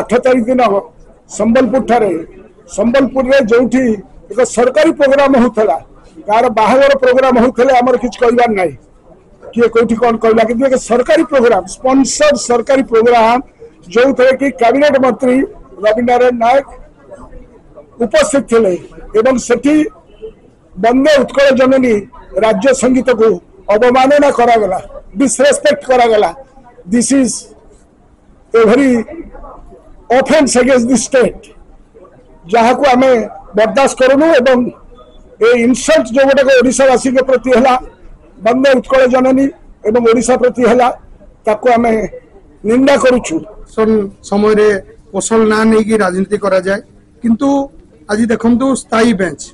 8 तारीख दिन संबलपुर ठारे संबलपुर रे जोठी एक सरकारी प्रोग्राम होता कार बाहागर प्रोग्राम होते आमर किछ कहबार नहीं किए कोठी कौन कहला कि एक सरकारी प्रोग्राम स्पॉन्सर्ड सरकारी प्रोग्राम जो थे कि कैबिनेट मंत्री रविनारायण नायक उपस्थित थे एवं सेठी वंदे उत्कल जननी राज्य संगीत को अवमानना करागला डिसरेस्पेक्ट करागला this is a very offence against the state जहाँ को आम बर्दाश्त करूँ एवं ए इनसल्ट जो गोटे ओडिशावासी के प्रति है वंदे उत्कल जननी एवं ओडिशा प्रति है ताको आम निंदा करुछु समय रे कौशल ना नहीं कि राजनीति करा जाए किंतु आज देखंतु स्थायी बेंच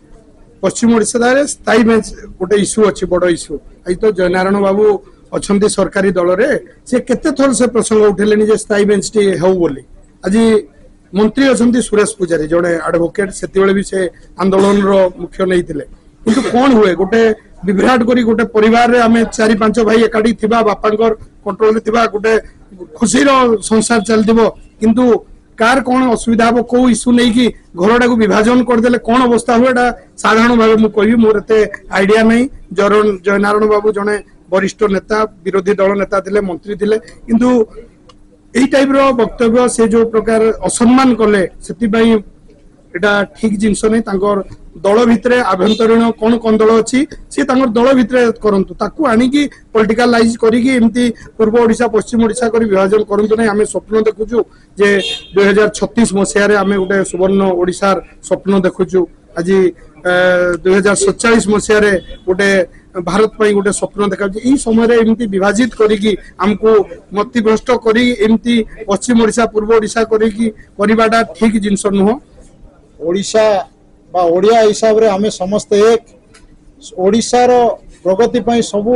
पश्चिम ओडिशा रे स्थायी बेंच गोटे इश्यू अच्छी बड़ इश्यू आज तो जयनारायण बाबू अच्छा सरकारी दल रे से केते थर से प्रसंग उठेले जे स्थायी बेंच टी हेउ बोली आज मंत्री अच्छा सुरेश पूजारी जड़े एडवोकेट से भी से आंदोलन रो मुख्य नहीं थिले किंतु कौन हुए गोटे विभ्राट करी गोटे परिवार रे आमे 4-5 भाई एकाठी थिबा बापांकर कंट्रोल रे थिबा गोटे खुशी रो संसार चलदिबो किंतु कार कौन असुविधा हम कौ इश्यू नहीं कि घरटा को विभाजन करदे कौन अवस्था हुए साधारण भाव मुझे कहि मोर एते आइडिया नहीं जयनारायण बाबू जड़े वरिष्ठ नेता विरोधी दल नेता थिले मंत्री थिले किंतु यही टाइप रो वक्तव्य से जो प्रकार असम्मान कले से ठीक जिनस नहीं तांकर दल भितर आभ्यंतरीण कौन कौन दल अच्छी सी दल भितर करंतु ताकू आनिकी पॉलिटिकलाइज करिकी एमती पूर्व ओडिशा पश्चिम ओडिशा करी विभाजन करंतु नहीं आमे स्वप्न देखुचु जे 2036 मसिया रे आमे गोटे सुवर्ण ओडिशार स्वप्न देखुचु आज 2047 मसिया रे गोटे भारत पाई गोटे स्वप्न देखा यही समय रे एमती विभाजित करिकी हमको मतिभ्रष्ट करी एमती पश्चिम ओडिशा पूर्व ओडिशा करिकी परिबाटा ठीक जिनस नुह ओडिशा बा ओडिया हिसाब रे हमें समस्त एक ओडिशार प्रगति पाई सबू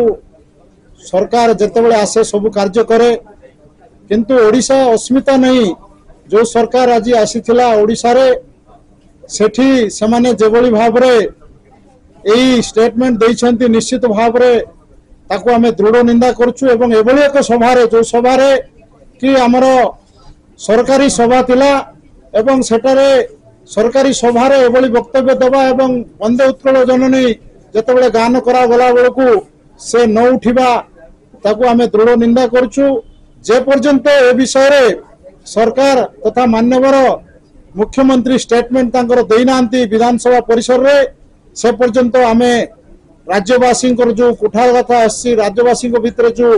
सरकार जितेबाला आसे सबू कार्य करे किंतु ओडिशा अस्मिता नहीं जो सरकार आज आसीथिला ओडिशा रे सेठी सेमाने जेबोली भाव रे एई स्टेटमेंट देइछंती निश्चित भाव रे ताको हमें दृढ़ निंदा करछु एवं एबोली एक सभा रे जो सभा रे कि हमर सरकारी सभा थिला एवं सेटारे सरकारी सभा रे एबोली वक्तव्य दबा एवं वंदे उत्कल जननी जेतेबेले गान करा गला बेलकू से न उठिबा ताको हमें दृढ़ निंदा करछु जे पर्यंत ए विषय रे सरकार तथा मान्यवर मुख्यमंत्री स्टेटमेंट तांकर देइनांती विधानसभा परिसर रे से पर्यंत आमे राज्यवासी जो कुठारगता आसी राज्यवासी भितर जो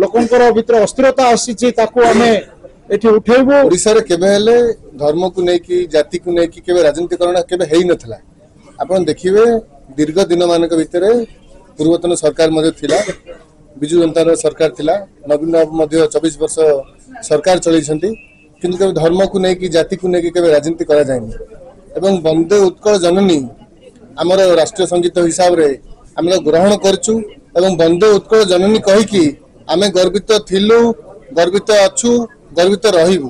लोकंकर भितर अस्थिरता आसी ताको आमे एठी उठेबो ओडिसा रे केबे हेले धर्म को नै कि जाति को नै कि केबे राजनीतिकरण केबे हेई नथला आपण देखिबे दीर्घ दिन मानक भितर पूर्वतन सरकार मध्ये थिला बिजू जनता सरकार थिला नवीन बाबू मध्ये 24 वर्ष सरकार चलै छंती किंतु केबे धर्म को नै कि जाति को नै कि केबे राजनीति करा जायनी एवं वंदे उत्कल जननी आमर राष्ट्रीय संगीत हिसाब रे हम ग्रहण करछु एवं वंदे उत्कल जननी कहि कि आमे गर्वित थिलु गर्वित अछु गर्वित रहिबु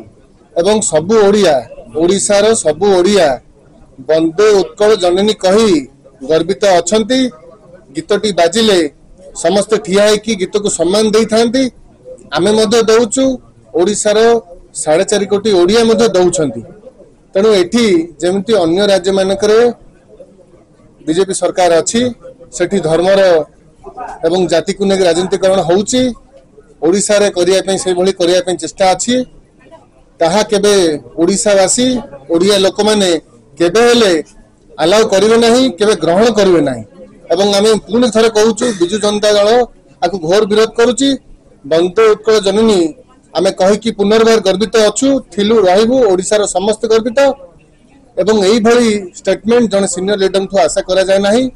एवं सबु ओडिया ओडिशार सबु ओडिया वंदे उत्कल जननी कहि गर्वित अछंती गीतटी बाजिले समस्त ठिया कि गीत को सम्मान देई थांती आमे मध्ये दउछु ओडिशार 4.5 कोटी ओडिया मध्ये दउछंती तेणु एठी जेमती अन्य राज्य मानकरे बीजेपी सरकार अच्छी सेठी धर्मर एवं जाति को लेकर राजनीतिकरण होउची ओडिशा रे करिया पे से भली करिया पे चेष्टा अछि ताहा केबे ओडिशावासी ओडिया लोक माने केबे हेले अलाउ करिवे नाही केबे ग्रहण करिवे नाही एवं आमे पुणी थरे कहूछु बिजू जनता दल आकु घोर विरोध करूची वंदे उत्कल जननी आमे कहि कि पुनर्बार गर्वित अछु थिलु रहिबु ओडिशा रो समस्त गर्वित एवं यही भली स्टेटमेंट जन सीनियर लीडर आशा करा जाए नहीं।